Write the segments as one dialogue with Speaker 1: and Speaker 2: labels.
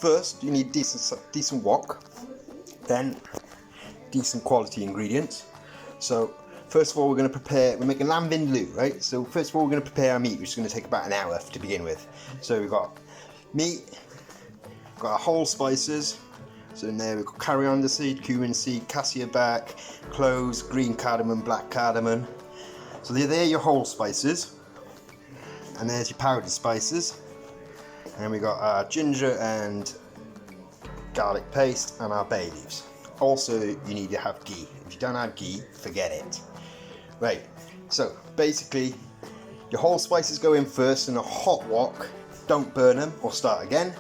Speaker 1: first you need decent wok, then decent quality ingredients. So first of all, we're making lamb vindaloo, right? So first of all, we're going to prepare our meat, which is going to take about an hour to begin with. So we've got meat, got our whole spices. So in there we've got coriander seed, cumin seed, cassia back, cloves, green cardamom, black cardamom. So they're your whole spices. And there's your powdered spices. And we got our ginger and garlic paste and our bay leaves. Also, you need to have ghee. If you don't have ghee, forget it. Right, so basically, your whole spices go in first in a hot wok. Don't burn them or start again.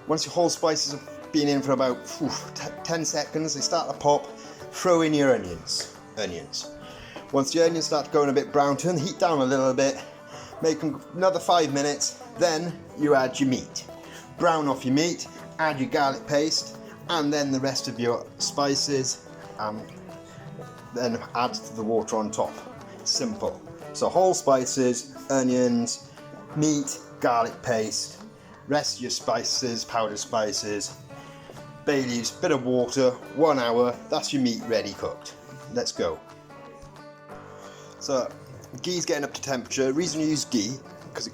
Speaker 1: Once your whole spices have been in for about 10 seconds, they start to pop, throw in your onions. Once the onions start going a bit brown, turn the heat down a little bit, make them another 5 minutes, then you add your meat. Brown off your meat, add your garlic paste, and then the rest of your spices, then add the water on top. Simple. So whole spices, onions, meat, garlic paste, rest of your spices, powdered spices, bay leaves, bit of water, 1 hour, that's your meat ready cooked. Let's go. So ghee's getting up to temperature. The reason you use ghee, because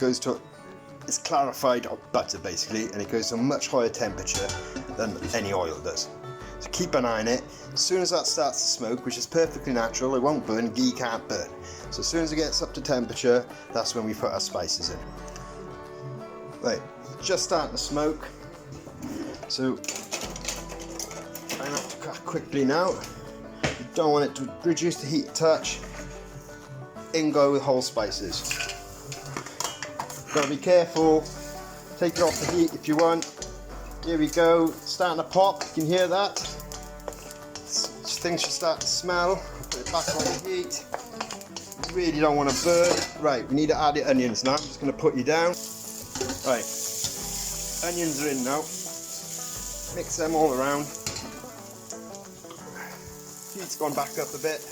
Speaker 1: it's clarified butter basically, and it goes to a much higher temperature than any oil does. So keep an eye on it. As soon as that starts to smoke, which is perfectly natural, it won't burn, ghee can't burn. So as soon as it gets up to temperature, that's when we put our spices in. Right, just starting to smoke. So try not to cut quickly now. You don't want it to reduce the heat a touch. In go with whole spices. Gotta be careful. Take it off the heat if you want. Here we go, starting to pop. You can hear that. Things should start to smell. Put it back on the heat. You really don't want to burn. Right, we need to add the onions now. I'm just going to put you down. Right, onions are in now. Mix them all around. Heat's gone back up a bit.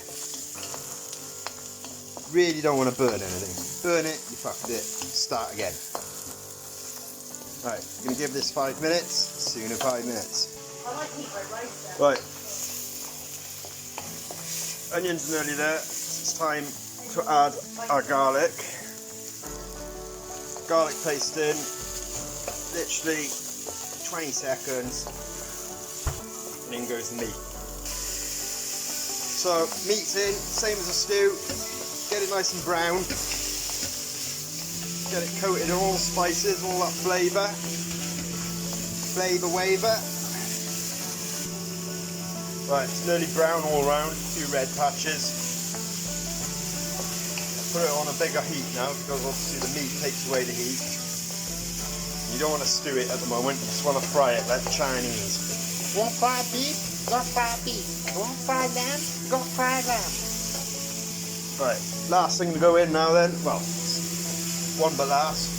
Speaker 1: Really don't want to burn anything. Burn it, you fucked it. Start again. Right, we're going to give this 5 minutes. See you in 5 minutes.
Speaker 2: I like meat red rice.
Speaker 1: Right. Onions are nearly there. It's time to add our garlic. Garlic paste in. Literally 20 seconds. And in goes the meat. So, meat's in, same as a stew. Get it nice and brown. Get it coated in all the spices, all that flavour. Flavour waver. Right, it's nearly brown all around, a few red patches. Put it on a bigger heat now because obviously the meat takes away the heat. You don't want to stew it at the moment, you just want to fry it like the Chinese.
Speaker 2: Want fried beef? Got fried beef. Want fried lamb? Got fried lamb.
Speaker 1: Right, last thing to go in now then, well, one but last,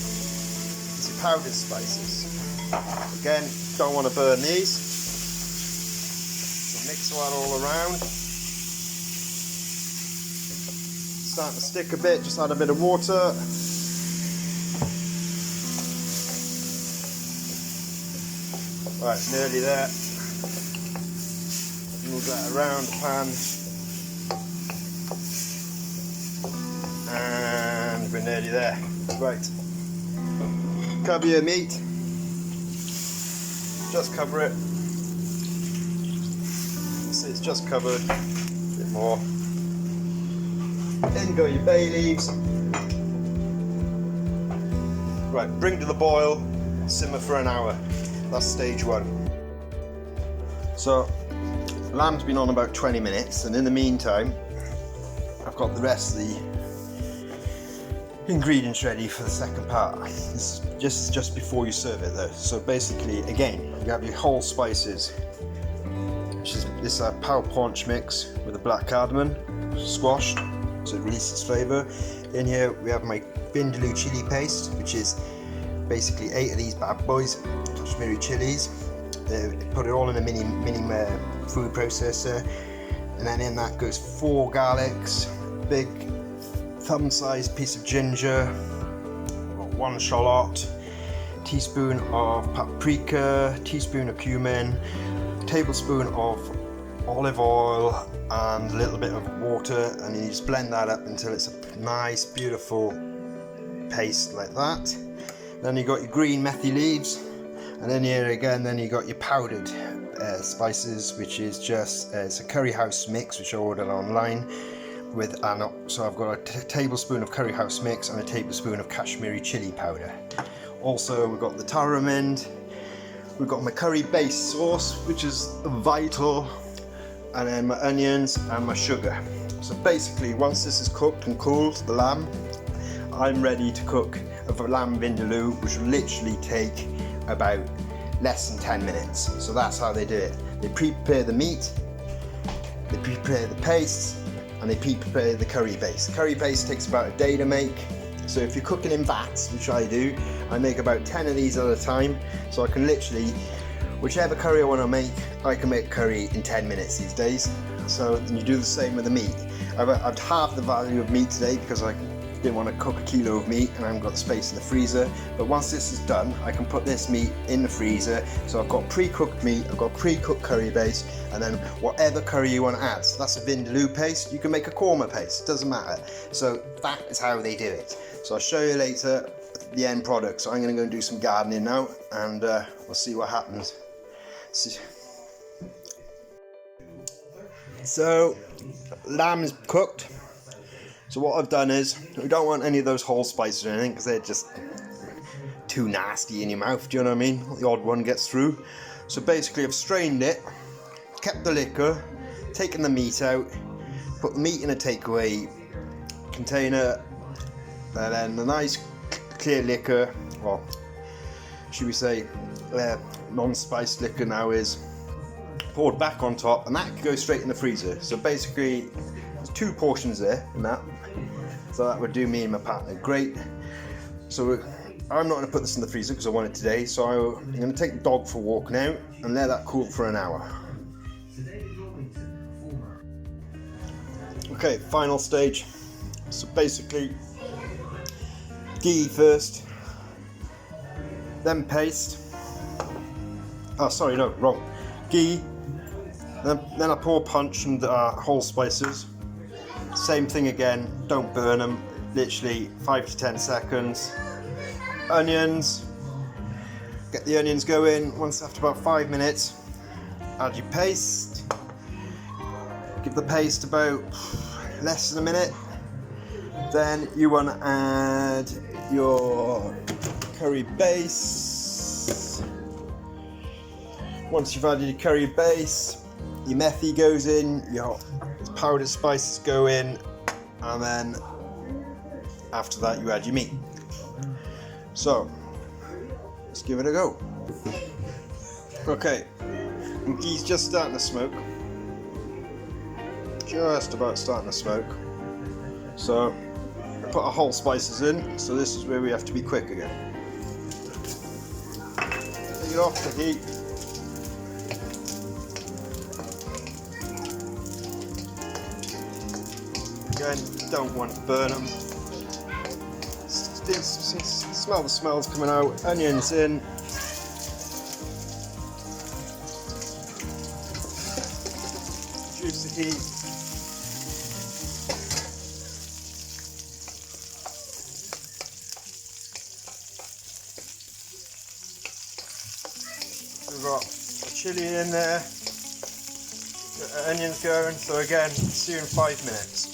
Speaker 1: is your powdered spices. Again, don't want to burn these. So mix that all around. Starting to stick a bit, just add a bit of water. Right, nearly there. Move that around the pan. And we're nearly there. Right. Cover your meat. Just cover it. So it's just covered. A bit more. Then go your bay leaves. Right, bring to the boil. Simmer for an hour. That's stage one. So, lamb's been on about 20 minutes, and in the meantime, I've got the rest of the ingredients ready for the second part. This is just before you serve it though. So basically, again, you have your whole spices, which is this power punch mix with the black cardamom squashed, so it releases flavour. In here we have my vindaloo chili paste, which is basically 8 of these bad boys, Kashmiri chilies. Put it all in a mini food processor, and then in that goes 4 garlics, big thumb-sized piece of ginger, 1 shallot, teaspoon of paprika, teaspoon of cumin, tablespoon of olive oil, and a little bit of water, and you just blend that up until it's a nice, beautiful paste like that. Then you got your green methy leaves, and then here again, then you got your powdered spices, which is just it's a curry house mix, which I ordered online. So I've got a tablespoon of curry house mix and a tablespoon of Kashmiri chili powder. Also, we've got the tamarind, we've got my curry base sauce, which is vital, and then my onions and my sugar. So basically, once this is cooked and cooled, the lamb, I'm ready to cook a lamb vindaloo, which will literally take about less than 10 minutes. So that's how they do it. They pre-prepare the meat, they prepare the paste, and they pre-prepare the curry base. Curry base takes about a day to make. So if you're cooking in vats, which I do, I make about 10 of these at a time. So I can literally, whichever curry I want to make, I can make curry in 10 minutes these days. So you do the same with the meat. I've halved the value of meat today because I didn't want to cook a kilo of meat and I haven't got the space in the freezer. But once this is done, I can put this meat in the freezer. So I've got pre-cooked meat, I've got pre-cooked curry base, and then whatever curry you want to add. So that's a vindaloo paste. You can make a korma paste, doesn't matter. So that is how they do it. So I'll show you later the end product. So I'm going to go and do some gardening now, and we'll see what happens. So lamb is cooked. So what I've done is, we don't want any of those whole spices or anything because they're just too nasty in your mouth, do you know what I mean? The odd one gets through. So basically I've strained it, kept the liquor, taken the meat out, put the meat in a takeaway container, and then the nice clear liquor, or should we say non-spiced liquor now, is poured back on top, and that can go straight in the freezer. So basically there's 2 portions there in that. So that would do me and my partner great. So I'm not going to put this in the freezer because I want it today. So I'm going to take the dog for a walk now and let that cool for an hour. Okay, final stage. So basically, ghee first, then paste. Oh, sorry, no, wrong. Ghee, then I pour punch and whole spices. Same thing again, don't burn them, literally 5 to 10 seconds. Onions, get the onions going. Once after about 5 minutes, add your paste. Give the paste about less than a minute. Then you want to add your curry base. Once you've added your curry base, your methy goes in, your powdered spices go in, and then after that you add your meat. So let's give it a go. Okay, gee's just starting to smoke, just about starting to smoke. So I put our whole spices in, so this is where we have to be quick again. Take it off the heat. Again, don't want to burn them. Smell the smells coming out. Onions in. Reduce the heat. We've got chili in there. Get the onions going. So again, see you in 5 minutes.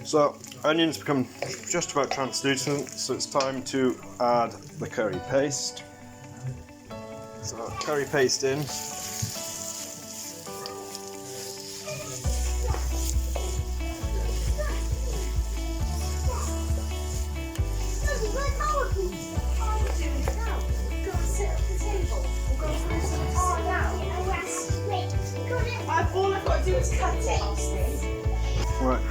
Speaker 1: So onions become just about translucent, so it's time to add the curry paste. So curry paste in.
Speaker 2: All I've got to do is cut it.
Speaker 1: Right.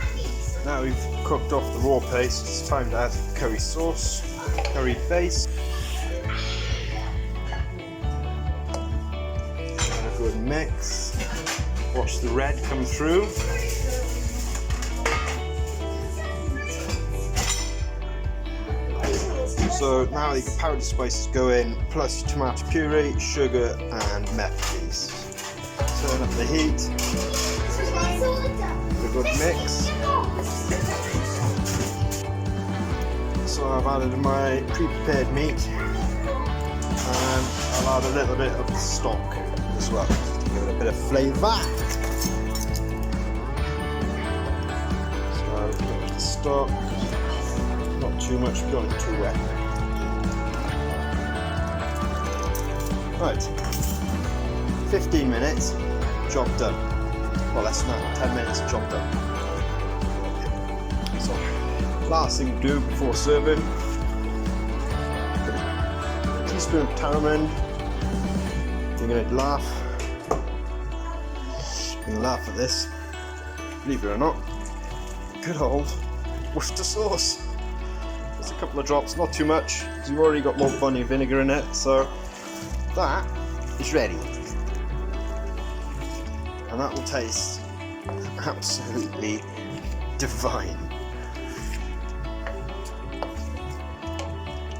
Speaker 1: Now we've cooked off the raw paste, it's time to add curry sauce, curry base, and a good mix. Watch the red come through. So now the powdered spices go in, plus tomato puree, sugar and meth please. Turn up the heat, a good mix. So I've added my pre-prepared meat and I'll add a little bit of the stock as well, just to give it a bit of flavour. So a bit of the stock, not too much, don't want it too wet. Right, 15 minutes, job done. Well, less than that, 10 minutes, job done. So, last thing to do before serving, a teaspoon of tamarind. You're going to laugh. You're going to laugh at this. Believe it or not, good old Worcester sauce. Just a couple of drops, not too much, because you've already got more bunny vinegar in it, so that is ready. And that will taste absolutely divine.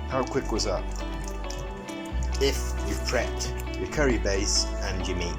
Speaker 1: How quick was that? If you've prepped your curry base and your meat.